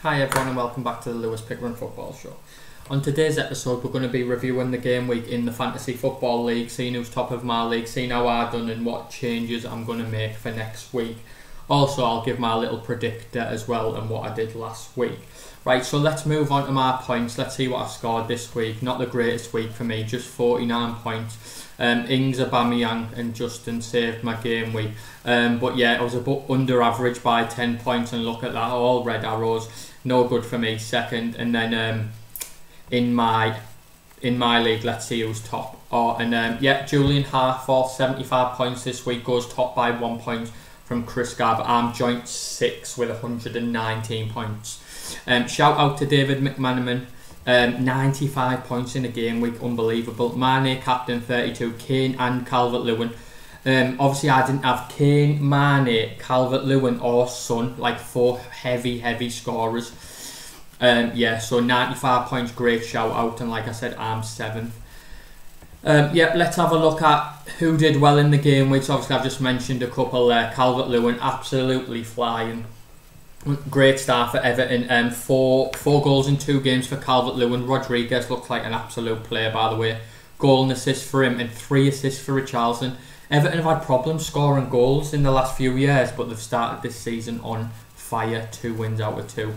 Hi everyone and welcome back to the Lewis Pickering Football Show. On today's episode we're going to be reviewing the game week in the Fantasy Football League, seeing who's top of my league, seeing how I've done and what changes I'm going to make for next week. Also I'll give my little predictor as well and what I did last week. Right, so let's move on to my points. Let's see what I've scored this week. Not the greatest week for me, just 49 points. Ings, Aubameyang and Justin saved my game week. But yeah, I was a bit under average by 10 points and look at that, all red arrows. No good for me, second. And then in my league, let's see who's top. Yeah, Julian Hartford, 75 points this week, goes top by 1 point from Chris Garber. I'm joint 6 with 119 points. Shout out to David McManaman, 95 points in a game week, unbelievable. Mane captain 32, Kane and Calvert-Lewin. Obviously I didn't have Kane, Mane, Calvert-Lewin or Son, like 4 heavy scorers. Yeah, so 95 points, great shout out, and like I said, I'm 7th. Yeah, let's have a look at who did well in the game weeks. Obviously I've just mentioned a couple there. Calvert-Lewin absolutely flying. Great start for Everton. 4 goals in 2 games for Calvert-Lewin. Rodriguez looks like an absolute player, by the way. Goal and assist for him and 3 assists for Richarlison. Everton have had problems scoring goals in the last few years, but they've started this season on fire. 2 wins out of 2.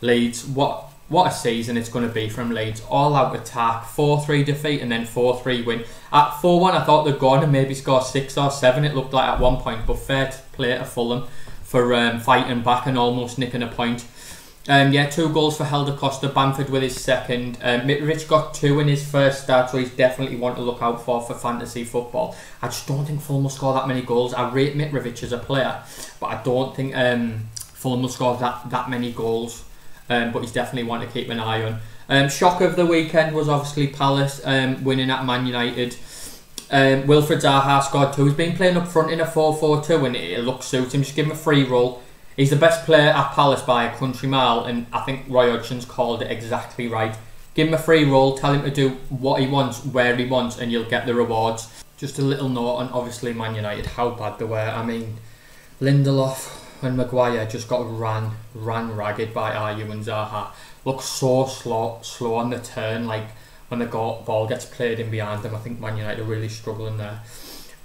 Leeds, what a season it's going to be from Leeds. All out attack, 4-3 defeat and then 4-3 win. At 4-1 I thought they'd go on and maybe score 6 or 7, it looked like at one point, but fair play to Fulham for fighting back and almost nicking a point. Yeah, 2 goals for Helder Costa, Bamford with his second. Mitrovic got 2 in his first start, so he's definitely one to look out for fantasy football. I just don't think Fulham will score that many goals. I rate Mitrovic as a player, but I don't think Fulham will score that many goals. But he's definitely one to keep an eye on. Shock of the weekend was obviously Palace winning at Man United. Wilfried Zaha scored 2. He's been playing up front in a 4-4-2 and it looks suits him. Just give him a free roll. He's the best player at Palace by a country mile, and I think Roy Hodgson's called it exactly right. Give him a free roll, tell him to do what he wants, where he wants, and you'll get the rewards. Just a little note on obviously Man United, how bad they were. I mean, Lindelof and Maguire just got ran ragged by Ayew and Zaha. Looks so slow on the turn, like when the ball gets played in behind them. I think Man United are really struggling there.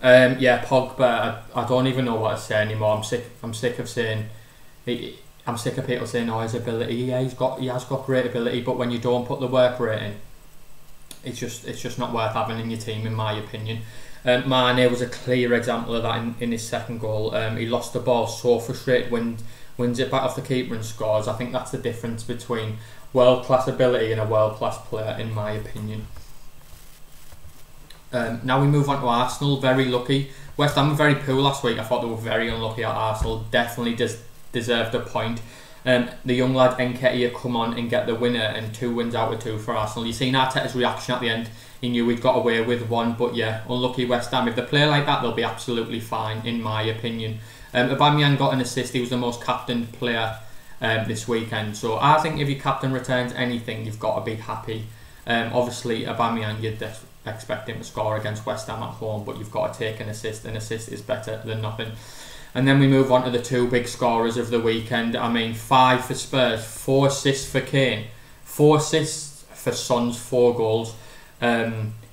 Yeah, Pogba, I don't even know what to say anymore. I'm sick of saying, I'm sick of people saying, oh, his ability. Yeah, he has got great ability, but when you don't put the work rate in, it's just not worth having in your team, in my opinion. Mane was a clear example of that in his second goal. He lost the ball, so frustrated, wins it back off the keeper and scores. I think that's the difference between world-class ability and a world-class player, in my opinion. Now we move on to Arsenal. Very lucky. West Ham were very poor last week. I thought they were very unlucky at Arsenal. Definitely deserved a point. The young lad Nketiah come on and get the winner, and 2 wins out of 2 for Arsenal. You've seen Arteta's reaction at the end. He knew he'd got away with 1, but yeah, unlucky West Ham. If they play like that, they'll be absolutely fine, in my opinion. Aubameyang got an assist. He was the most captained player this weekend. So I think if your captain returns anything, you've got to be happy. Obviously, Aubameyang, you'd expect him to score against West Ham at home, but you've got to take an assist. An assist is better than nothing. And then we move on to the 2 big scorers of the weekend. I mean, 5 for Spurs, 4 assists for Kane, 4 assists for Son's 4 goals.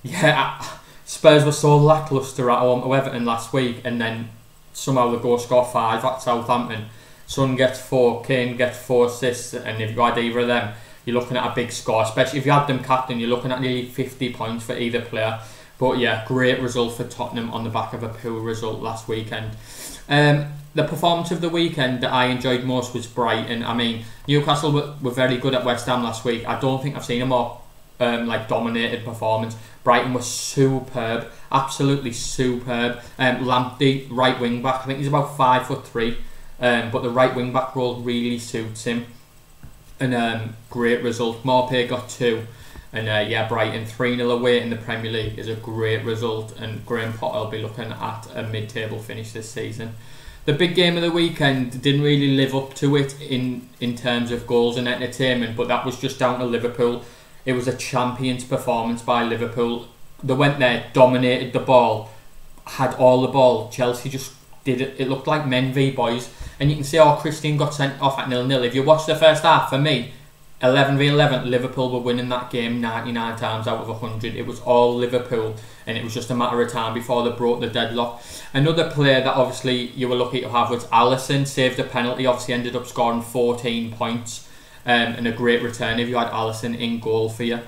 Yeah, Spurs were so lacklustre at home to Everton last week, and then somehow they go score 5 at Southampton. Son gets 4, Kane gets 4 assists, and if you had either of them, you're looking at a big score. Especially if you had them captain, you're looking at nearly 50 points for either player. But yeah, great result for Tottenham on the back of a poor result last weekend. The performance of the weekend that I enjoyed most was Brighton. I mean, Newcastle were very good at West Ham last week. I don't think I've seen a more dominated performance. Brighton was superb, absolutely superb. Lamptey, right wing back, I think he's about 5'3", but the right wing back role really suits him. And great result. Maupay got 2. And yeah, Brighton 3-0 away in the Premier League is a great result, and Graham Potter will be looking at a mid-table finish this season. The big game of the weekend didn't really live up to it in terms of goals and entertainment, but that was just down to Liverpool. It was a champion's performance by Liverpool. They went there, dominated the ball, had all the ball. Chelsea just it looked like men v boys, and you can see how Christian got sent off at 0-0. If you watch the first half, for me, 11 v 11, Liverpool were winning that game 99 times out of 100. It was all Liverpool, and it was just a matter of time before they broke the deadlock. Another player that obviously you were lucky to have was Alisson. Saved a penalty, obviously ended up scoring 14 points, and a great return if you had Alisson in goal for you.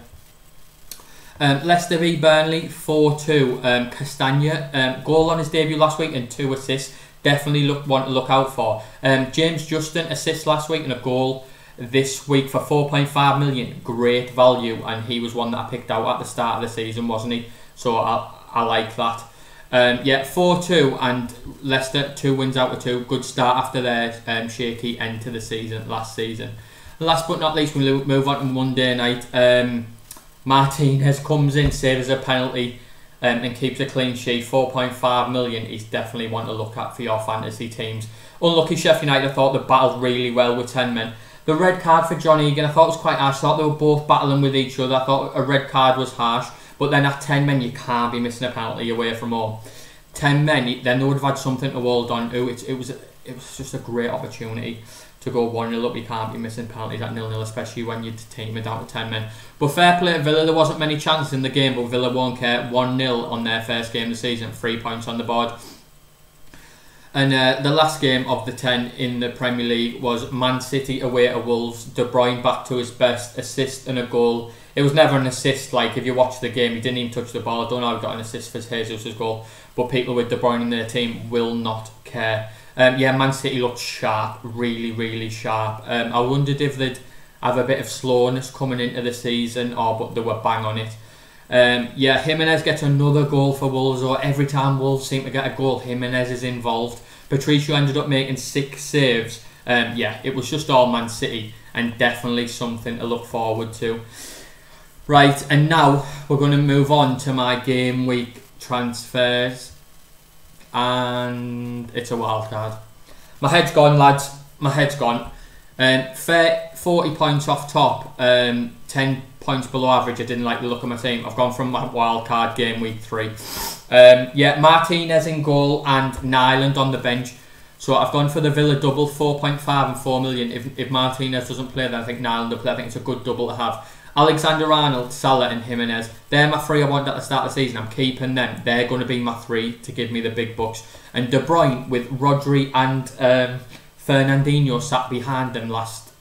Leicester v Burnley 4-2. Castagna, goal on his debut last week and 2 assists. Definitely one to look out for. James Justin, assist last week and a goal this week for 4.5 million. Great value, and he was one that I picked out at the start of the season, wasn't he? So I like that. Yeah, 4-2, and Leicester 2 wins out of 2. Good start after their shaky end to the season last season. Last but not least, we move on to Monday night. Martinez comes in, saves a penalty, and keeps a clean sheet. 4.5 million. He's definitely one to look at for your fantasy teams. Unlucky Sheffield United, I thought they battled really well with 10 men. The red card for John Egan, I thought it was quite harsh. I thought they were both battling with each other. I thought a red card was harsh. But then at 10 men, you can't be missing a penalty away from home. 10 men, then they would have had something to hold on to. It was just a great opportunity to go 1-0 up. You can't be missing penalties at 0-0, especially when your team are down to 10 men. But fair play to Villa. There wasn't many chances in the game, but Villa won't care. 1-0 on their first game of the season. 3 points on the board. And the last game of the 10 in the Premier League was Man City away at Wolves. De Bruyne back to his best, assist and a goal. It was never an assist. Like, if you watch the game, he didn't even touch the ball. I don't know how he got an assist for Jesus' goal, but people with De Bruyne in their team will not care. Yeah, Man City looked sharp, really, really sharp. I wondered if they'd have a bit of slowness coming into the season, but they were bang on it. Yeah, Jimenez gets another goal for Wolves, or every time Wolves seem to get a goal, Jimenez is involved. Patricio ended up making 6 saves. Yeah, it was just all Man City, and definitely something to look forward to. Right, and now we're going to move on to my game week transfers, and it's a wild card. My head's gone, lads. My head's gone. 40 points off top, 10 points below average. I didn't like the look of my team. I've gone from my wild card game week 3. Yeah, Martinez in goal and Nyland on the bench. So I've gone for the Villa double, 4.5 and 4 million. If Martinez doesn't play, then I think Nyland will play. I think it's a good double to have. Alexander-Arnold, Salah and Jimenez. They're my 3 I wanted at the start of the season. I'm keeping them. They're going to be my 3 to give me the big bucks. And De Bruyne with Rodri and Fernandinho sat behind them last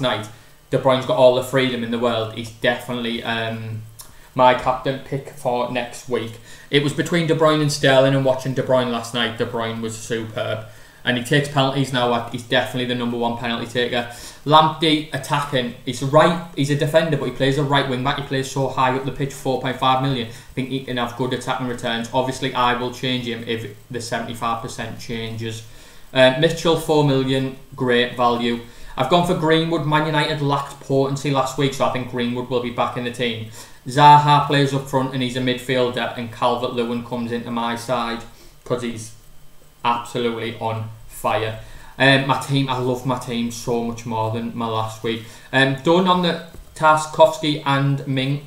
night. De Bruyne's got all the freedom in the world. He's definitely my captain pick for next week. It was between De Bruyne and Sterling, and watching De Bruyne last night, De Bruyne was superb. And he takes penalties now. He's definitely the #1 penalty taker. Lamptey attacking. He's a defender, but he plays a right wing back. He plays so high up the pitch, 4.5 million. I think he can have good attacking returns. Obviously, I will change him if the 75% changes. Mitchell, 4 million, great value. I've gone for Greenwood. Man United lacked potency last week, so I think Greenwood will be back in the team. Zaha plays up front and he's a midfielder, and Calvert-Lewin comes into my side because he's absolutely on fire. My team, I love my team so much more than my last week. Done on the Tarkowski and me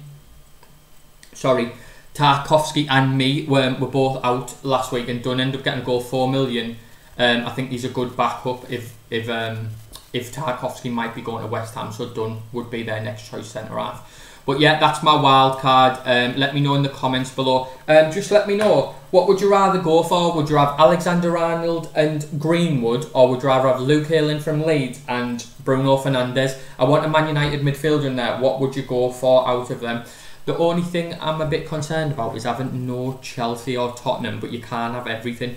were both out last week, and Dunn ended up getting a goal, 4 million. I think he's a good backup if Tarkowski might be going to West Ham, so Dunn would be their next choice centre half. But yeah, that's my wild card. Let me know in the comments below. Just let me know, what would you rather go for? Would you have Alexander-Arnold and Greenwood, or would you rather have Luke Ayling from Leeds and Bruno Fernandes? I want a Man United midfielder in there. What would you go for out of them? The only thing I'm a bit concerned about is having no Chelsea or Tottenham, but you can't have everything.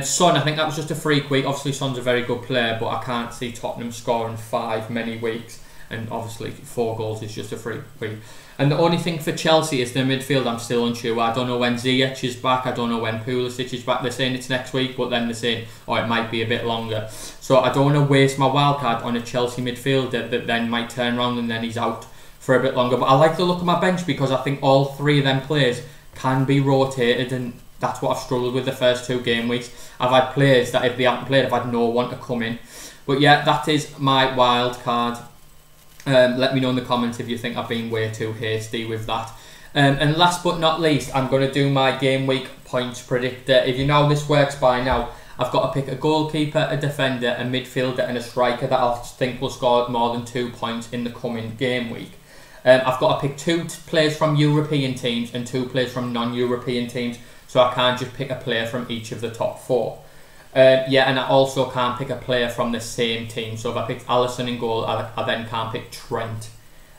Son, I think that was just a freak week. Obviously, Son's a very good player, but I can't see Tottenham scoring 5 many weeks. And obviously 4 goals is just a freak week. And the only thing for Chelsea is their midfield. I'm still unsure. I don't know when Ziyech is back. I don't know when Pulisic is back. They're saying it's next week, but then they're saying, it might be a bit longer. So I don't want to waste my wildcard on a Chelsea midfielder that then might turn around and then he's out for a bit longer. But I like the look of my bench because I think all 3 of them players can be rotated, and that's what I've struggled with the first 2 game weeks. I've had players that if they haven't played, I've had no one to come in. But yeah, that is my wild card. Let me know in the comments if you think I've been way too hasty with that. And last but not least, I'm going to do my game week points predictor. If you know this works by now, I've got to pick a goalkeeper, a defender, a midfielder and a striker that I think will score more than 2 points in the coming game week. I've got to pick 2 players from European teams and 2 players from non-European teams, so I can't just pick a player from each of the top 4. Yeah, and I also can't pick a player from the same team. So if I pick Alisson in goal, I then can't pick Trent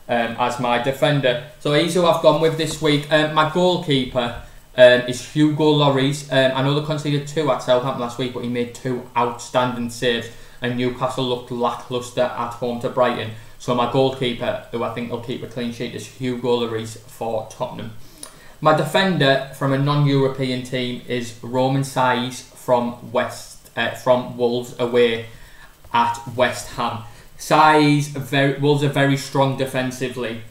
as my defender. So here's who I've gone with this week. My goalkeeper is Hugo Lloris. I know they conceded 2 at Southampton last week, but he made 2 outstanding saves, and Newcastle looked lacklustre at home to Brighton. So my goalkeeper, who I think will keep a clean sheet, is Hugo Lloris for Tottenham. My defender from a non-European team is Romain Saiz from Wolves away at West Ham. Wolves are very strong defensively.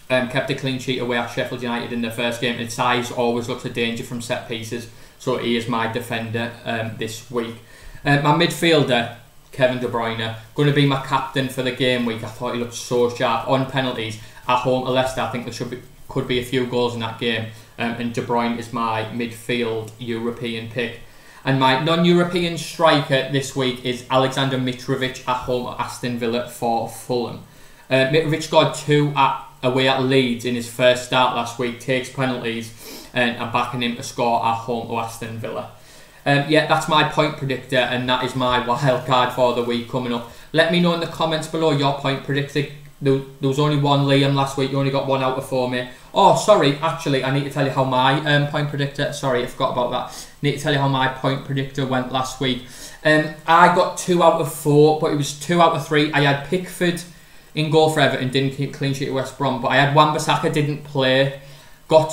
Kept a clean sheet away at Sheffield United in the first game, and Saiz always looks a danger from set pieces, so he is my defender this week. My midfielder, Kevin De Bruyne, going to be my captain for the game week. I thought he looked so sharp on penalties at home to Leicester. I think there could be a few goals in that game, and De Bruyne is my midfield European pick. And my non-European striker this week is Alexander Mitrovic at home at Aston Villa for Fulham. Mitrovic scored 2 away at Leeds in his first start last week, takes penalties, and I'm backing him to score at home to Aston Villa. Yeah, that's my point predictor, and that is my wild card for the week coming up. Let me know in the comments below your point predictor. There was only 1 Liam last week. You only got 1 out of 4, mate. Oh, sorry. Actually, I need to tell you how my point predictor... Sorry, I forgot about that. I need to tell you how my point predictor went last week. I got 2 out of 4, but it was 2 out of 3. I had Pickford in goal for Everton, didn't keep clean sheet at West Brom, but I had Wan-Bissaka, didn't play. Got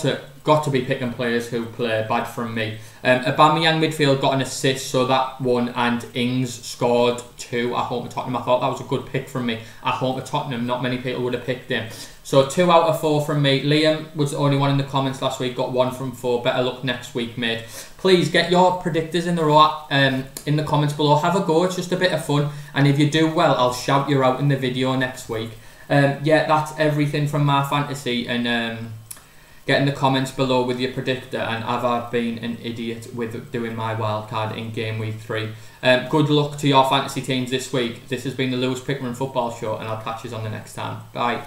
to be picking players who play. Bad from me. Aubameyang midfield got an assist, so that one, and Ings scored 2 at home to Tottenham. I thought that was a good pick from me. At home to Tottenham, not many people would have picked him. So 2 out of 4 from me. Liam was the only one in the comments last week, got 1 from 4. Better luck next week, mate. Please get your predictors in the comments below. Have a go, it's just a bit of fun. And if you do well, I'll shout you out in the video next week. Yeah, that's everything from my fantasy, and get in the comments below with your predictor, and have I been an idiot with doing my wildcard in game week 3. Good luck to your fantasy teams this week. This has been the Lewis Pickman Football Show, and I'll catch you on the next time. Bye.